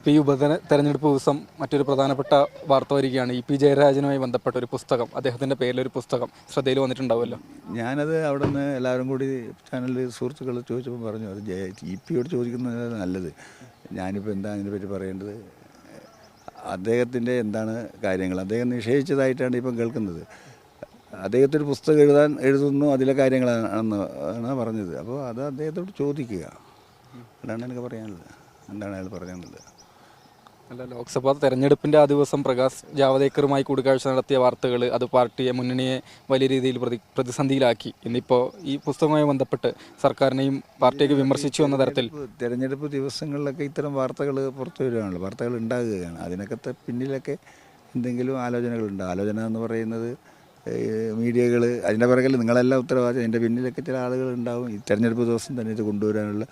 ഈ തെരഞ്ഞെടുപ്പ് ദിവസം മറ്റൊരു പ്രധാനപ്പെട്ട വാർത്ത വരികയാണ്. ഇ പി ജയരാജനുമായി ബന്ധപ്പെട്ട ഒരു പുസ്തകം, അദ്ദേഹത്തിൻ്റെ പേരിലൊരു പുസ്തകം ശ്രദ്ധയിൽ വന്നിട്ടുണ്ടാവുമല്ലോ. ഞാനത് അവിടെ നിന്ന് എല്ലാവരും കൂടി ചാനലിൽ സുഹൃത്തുക്കൾ ചോദിച്ചപ്പോൾ പറഞ്ഞു, അത് ഇ പിയോട് ചോദിക്കുന്നത് നല്ലത്. ഞാനിപ്പോൾ എന്താ അതിനെപ്പറ്റി പറയേണ്ടത്? അദ്ദേഹത്തിൻ്റെ എന്താണ് കാര്യങ്ങൾ അദ്ദേഹം നിഷേധിച്ചതായിട്ടാണ് ഇപ്പം കേൾക്കുന്നത്. അദ്ദേഹത്തിൻ്റെ പുസ്തകം എഴുതുന്നു, അതിലെ കാര്യങ്ങളാണ് പറഞ്ഞത്. അപ്പോൾ അത് അദ്ദേഹത്തോട് ചോദിക്കുക, അതാണ് എനിക്ക് പറയാനുള്ളത്. എന്താണ് അയാൾ പറയാനുള്ളത്? അല്ല, ലോക്സഭാ തെരഞ്ഞെടുപ്പിൻ്റെ ആ ദിവസം പ്രകാശ് ജാവദേക്കറുമായി കൂടിക്കാഴ്ച നടത്തിയ വാർത്തകൾ അത് പാർട്ടിയെ, മുന്നണിയെ വലിയ രീതിയിൽ പ്രതിസന്ധിയിലാക്കി. ഇന്നിപ്പോൾ ഈ പുസ്തകവുമായി ബന്ധപ്പെട്ട് സർക്കാരിനെയും പാർട്ടിയൊക്കെ വിമർശിച്ചു എന്ന തരത്തിൽ തെരഞ്ഞെടുപ്പ് ദിവസങ്ങളിലൊക്കെ ഇത്തരം വാർത്തകൾ പുറത്തു വരികയാണല്ലോ, വാർത്തകൾ ഉണ്ടാകുകയാണ്. അതിനൊക്കെ പിന്നിലൊക്കെ എന്തെങ്കിലും ആലോചനകളുണ്ട്. ആലോചന എന്ന് പറയുന്നത് മീഡിയകൾ, അതിൻ്റെ പിറകിൽ നിങ്ങളെല്ലാം ഉത്തരവാദിത്തം. അതിൻ്റെ പിന്നിലൊക്കെ ചില ആളുകൾ ഉണ്ടാവും. ഈ തെരഞ്ഞെടുപ്പ് ദിവസം തന്നെ ഇത് കൊണ്ടുവരാനുള്ള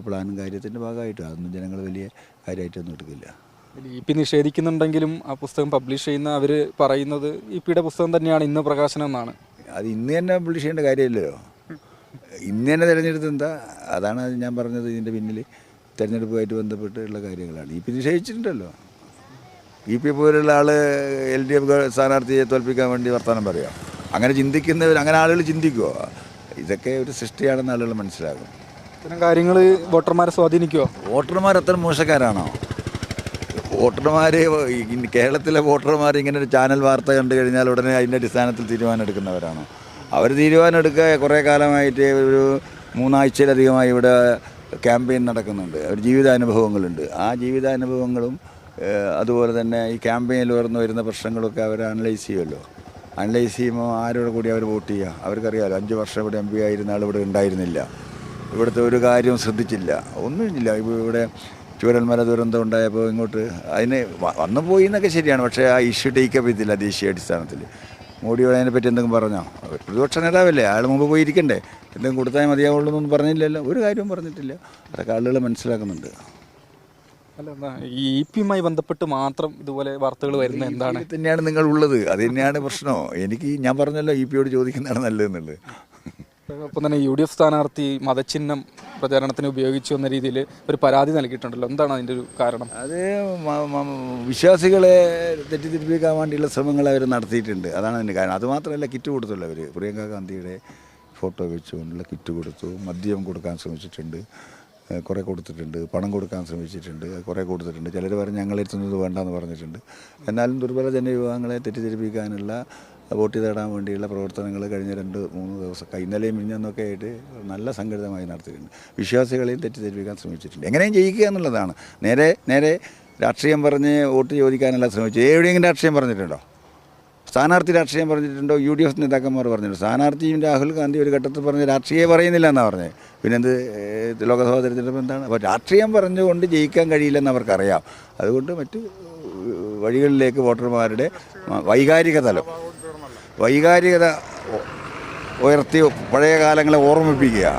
പ്ലാനും കാര്യത്തിൻ്റെ ഭാഗമായിട്ട് അതൊന്നും ജനങ്ങൾ വലിയ കാര്യമായിട്ടൊന്നും എടുക്കില്ല. ഇ പി നിഷേധിക്കുന്നുണ്ടെങ്കിലും ആ പുസ്തകം പബ്ലിഷ് ചെയ്യുന്ന അവർ പറയുന്നത് ഇ പിയുടെ പുസ്തകം തന്നെയാണ് ഇന്ന് പ്രകാശനം എന്നാണ്. അത് ഇന്ന് തന്നെ പബ്ലിഷ് ചെയ്യേണ്ട കാര്യമില്ലല്ലോ. ഇന്ന് തന്നെ തിരഞ്ഞെടുത്ത് എന്താ? അതാണ് ഞാൻ പറഞ്ഞത്. ഇതിൻ്റെ പിന്നിൽ തിരഞ്ഞെടുപ്പുമായിട്ട് ബന്ധപ്പെട്ടുള്ള കാര്യങ്ങളാണ്. ഇ പി നിഷേധിച്ചിട്ടുണ്ടല്ലോ. ഇ പി പോലുള്ള ആൾ LDF സ്ഥാനാർത്ഥിയെ തോൽപ്പിക്കാൻ വേണ്ടി വർത്തമാനം പറയാം. അങ്ങനെ ചിന്തിക്കുന്നവർ, അങ്ങനെ ആളുകൾ ചിന്തിക്കുമോ? ഇതൊക്കെ ഒരു സൃഷ്ടിയാണെന്ന് ആളുകൾ മനസ്സിലാകും. ഇത്തരം കാര്യങ്ങൾ വോട്ടർമാരെ സ്വാധീനിക്കുമോ? വോട്ടർമാർ അത്ര മോശക്കാരാണോ? വോട്ടർമാർ, കേരളത്തിലെ വോട്ടർമാർ ഇങ്ങനെ ഒരു ചാനൽ വാർത്ത കണ്ടു കഴിഞ്ഞാൽ ഉടനെ അതിൻ്റെ അടിസ്ഥാനത്തിൽ തീരുമാനം എടുക്കുന്നവരാണോ? അവർ തീരുമാനം എടുക്കുക കുറേ കാലമായിട്ട്, ഒരു 3 ആഴ്ചയിലധികമായി ഇവിടെ ക്യാമ്പയിൻ നടക്കുന്നുണ്ട്. ഒരു ജീവിതാനുഭവങ്ങളുണ്ട്. ആ ജീവിതാനുഭവങ്ങളും അതുപോലെ തന്നെ ഈ ക്യാമ്പയിനിൽ ഉയർന്നു വരുന്ന പ്രശ്നങ്ങളൊക്കെ അവർ അനലൈസ് ചെയ്യുമല്ലോ. അനലൈസ് ചെയ്യുമ്പോൾ ആരോട് കൂടി അവർ വോട്ട് ചെയ്യുക? അവർക്കറിയാമല്ലോ, 5 വർഷം ഇവിടെ MP ആയിരുന്ന ആൾ ഇവിടെ ഉണ്ടായിരുന്നില്ല, ഇവിടുത്തെ ഒരു കാര്യവും ശ്രദ്ധിച്ചില്ല, ഒന്നുമില്ല. ഇവിടെ ചൂരൽമല ദുരന്തം ഉണ്ടായപ്പോൾ ഇങ്ങോട്ട് അതിന് വന്നു പോയി എന്നൊക്കെ ശരിയാണ്, പക്ഷേ ആ ഇഷ്യൂ ടേക്കപ്പ് ചെയ്തില്ല ദേശീയ അടിസ്ഥാനത്തിൽ. മോഡിയോട് അതിനെപ്പറ്റി എന്തെങ്കിലും പറഞ്ഞോ? പ്രതിപക്ഷ നേതാവല്ലേ, അയാൾ മുമ്പ് പോയിരിക്കണ്ടേ? എന്തെങ്കിലും കൊടുത്താൽ മതിയാവുള്ളൂ എന്നൊന്നും പറഞ്ഞില്ലല്ലോ, ഒരു കാര്യവും പറഞ്ഞിട്ടില്ല. അതൊക്കെ ആളുകൾ മനസ്സിലാക്കുന്നുണ്ട്. അല്ല, ഈ ഇ പിയുമായി ബന്ധപ്പെട്ട് മാത്രം ഇതുപോലെ വാർത്തകൾ വരുന്നത് എന്താണ്? തന്നെയാണ് നിങ്ങൾ ഉള്ളത്, അത് തന്നെയാണ് പ്രശ്നം. ഞാൻ പറഞ്ഞല്ലോ, ഇ പിയോട് ചോദിക്കുന്നതാണ് നല്ലതെന്നുള്ളത്. ഒപ്പം തന്നെ UDF സ്ഥാനാർത്ഥി മതചിഹ്നം പ്രചാരണത്തിന് ഉപയോഗിച്ചു എന്ന രീതിയിൽ ഒരു പരാതി നൽകിയിട്ടുണ്ടല്ലോ, എന്താണ് അതിൻ്റെ ഒരു കാരണം? അത് വിശ്വാസികളെ തെറ്റിദ്ധരിപ്പിക്കാൻ വേണ്ടിയുള്ള ശ്രമങ്ങൾ അവർ നടത്തിയിട്ടുണ്ട്, അതാണ് അതിൻ്റെ കാരണം. അതുമാത്രമല്ല, കിറ്റ് കൊടുത്തുള്ളൂ അവർ. പ്രിയങ്ക ഗാന്ധിയുടെ ഫോട്ടോ വെച്ചുകൊണ്ടുള്ള കിറ്റ് കൊടുത്തു, മദ്യം കൊടുക്കാൻ ശ്രമിച്ചിട്ടുണ്ട്, കുറേ കൊടുത്തിട്ടുണ്ട്, പണം കൊടുക്കാൻ ശ്രമിച്ചിട്ടുണ്ട്, കുറേ കൊടുത്തിട്ടുണ്ട്. ചിലർ പറഞ്ഞ് ഞങ്ങളെത്തുന്നത് വേണ്ടെന്ന് പറഞ്ഞിട്ടുണ്ട്. എന്നാലും ദുർബല ജനവിഭാഗങ്ങളെ തെറ്റിദ്ധരിപ്പിക്കാനുള്ള, വോട്ട് തേടാൻ വേണ്ടിയുള്ള പ്രവർത്തനങ്ങൾ കഴിഞ്ഞ 2-3 ദിവസം, ഇന്നലെയും മിനിഞ്ഞന്നൊക്കെ ആയിട്ട് നല്ല സംഘടിതമായി നടത്തിയിട്ടുണ്ട്. വിശ്വാസികളെയും തെറ്റിദ്ധരിപ്പിക്കാൻ ശ്രമിച്ചിട്ടുണ്ട്. എങ്ങനെയും ജയിക്കുക എന്നുള്ളതാണ്. നേരെ രാഷ്ട്രീയം പറഞ്ഞ് വോട്ട് ചോദിക്കാനല്ല ശ്രമിച്ചത്. എവിടെയെങ്കിലും രാഷ്ട്രീയം പറഞ്ഞിട്ടുണ്ടോ? സ്ഥാനാർത്ഥി രാഷ്ട്രീയം പറഞ്ഞിട്ടുണ്ടോ? UDF നേതാക്കന്മാർ പറഞ്ഞിട്ടുണ്ട്. സ്ഥാനാർത്ഥിയും രാഹുൽ ഗാന്ധി ഒരു ഘട്ടത്തിൽ പറഞ്ഞ് രാഷ്ട്രീയം പറയുന്നില്ല എന്നാണ് പറഞ്ഞത്. പിന്നെ എന്ത് ലോക്സഭാ തെരഞ്ഞെടുപ്പ് എന്താണ്? അപ്പോൾ രാഷ്ട്രീയം പറഞ്ഞുകൊണ്ട് ജയിക്കാൻ കഴിയില്ലെന്ന് അവർക്കറിയാം. അതുകൊണ്ട് മറ്റ് വഴികളിലേക്ക് വോട്ടർമാരുടെ വൈകാരികത ഉയർത്തി പഴയ കാലങ്ങളെ ഓർമ്മിപ്പിക്കുക.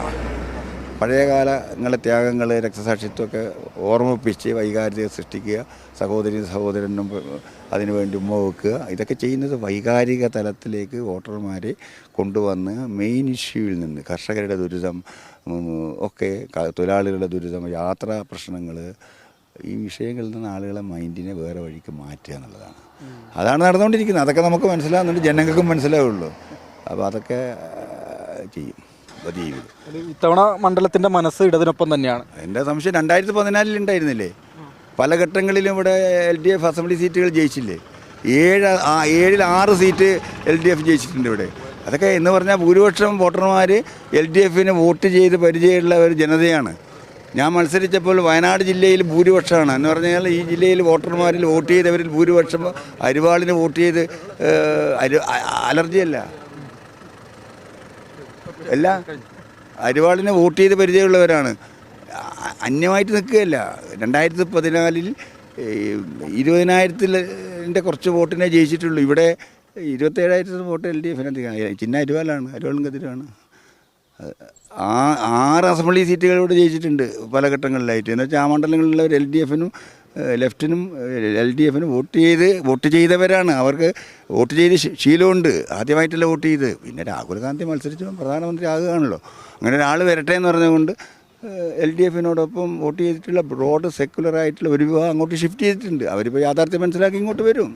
പഴയകാലങ്ങളെ ത്യാഗങ്ങൾ, രക്തസാക്ഷിത്വമൊക്കെ ഓർമ്മിപ്പിച്ച് വൈകാരികത സൃഷ്ടിക്കുക. സഹോദരനും അതിനുവേണ്ടി ഉമ്മ വെക്കുക. ഇതൊക്കെ ചെയ്യുന്നത് വൈകാരിക തലത്തിലേക്ക് വോട്ടർമാരെ കൊണ്ടുവന്ന് മെയിൻ ഇഷ്യൂവിൽ നിന്ന്, കർഷകരുടെ ദുരിതം ഒക്കെ, തൊഴിലാളികളുടെ ദുരിതം, യാത്രാ പ്രശ്നങ്ങൾ, ഈ വിഷയങ്ങളിൽ നിന്ന് ആളുകളെ മൈൻഡിനെ വേറെ വഴിക്ക് മാറ്റുക എന്നുള്ളതാണ്. അതാണ് നടന്നുകൊണ്ടിരിക്കുന്നത്. അതൊക്കെ നമുക്ക് മനസ്സിലാകുന്നുണ്ട്, ജനങ്ങൾക്കും മനസ്സിലാവുള്ളൂ. അപ്പോൾ അതൊക്കെ ചെയ്യും. ഇത്തവണ മണ്ഡലത്തിൻ്റെ മനസ്സ് ഇടതിനൊപ്പം തന്നെയാണ്. എൻ്റെ സംശയം 2014 ഉണ്ടായിരുന്നില്ലേ? പല ഘട്ടങ്ങളിലും ഇവിടെ LDF അസംബ്ലി സീറ്റുകൾ ജയിച്ചില്ലേ? 7-ൽ 6 സീറ്റ് LDF ജയിച്ചിട്ടുണ്ട് ഇവിടെ. അതൊക്കെ എന്ന് പറഞ്ഞാൽ ഭൂരിപക്ഷം വോട്ടർമാർ LDFന് വോട്ട് ചെയ്ത് പരിചയമുള്ള ഒരു ജനതയാണ്. ഞാൻ മത്സരിച്ചപ്പോൾ വയനാട് ജില്ലയിൽ ഭൂരിപക്ഷമാണ് എന്ന് പറഞ്ഞാൽ, ഈ ജില്ലയിൽ വോട്ടർമാരിൽ വോട്ട് ചെയ്തവരിൽ ഭൂരിപക്ഷം അരിവാളിന് വോട്ട് ചെയ്ത്, അലർജിയല്ല, അരിവാളിനെ വോട്ട് ചെയ്ത് പരിചയമുള്ളവരാണ്. അന്യമായിട്ട് നിൽക്കുകയല്ല. 2014 20,000 കുറച്ച് വോട്ടിനെ ജയിച്ചിട്ടുള്ളൂ. ഇവിടെ 27,000 വോട്ട് LDFനധികമാണ്. ചിഹ്ന അരിവാലാണ്, അരിവാളും കതിരാണ്. 6 അസംബ്ലി സീറ്റുകളിലൂടെ ജയിച്ചിട്ടുണ്ട് പല ഘട്ടങ്ങളിലായിട്ട്. എന്ന് വെച്ചാൽ ആ മണ്ഡലങ്ങളിലുള്ളവർ LDFനും ലെഫ്റ്റിനും LDFനും വോട്ട് ചെയ്തവരാണ്. അവർക്ക് വോട്ട് ചെയ്ത് ശീലമുണ്ട്. ആദ്യമായിട്ടല്ല വോട്ട് ചെയ്ത്. പിന്നെ രാഹുൽ ഗാന്ധി മത്സരിച്ചപ്പോൾ പ്രധാനമന്ത്രി ആകുകയാണല്ലോ. അങ്ങനെ ഒരാൾ വരട്ടെ എന്ന് പറഞ്ഞുകൊണ്ട് LDF-നോടൊപ്പം വോട്ട് ചെയ്തിട്ടുള്ള ബ്രോഡ് സെക്കുലർ ആയിട്ടുള്ള ഒരു വിഭാഗം അങ്ങോട്ട് ഷിഫ്റ്റ് ചെയ്തിട്ടുണ്ട്. അവരിപ്പോൾ യാഥാർത്ഥ്യം മനസ്സിലാക്കി ഇങ്ങോട്ട് വരും.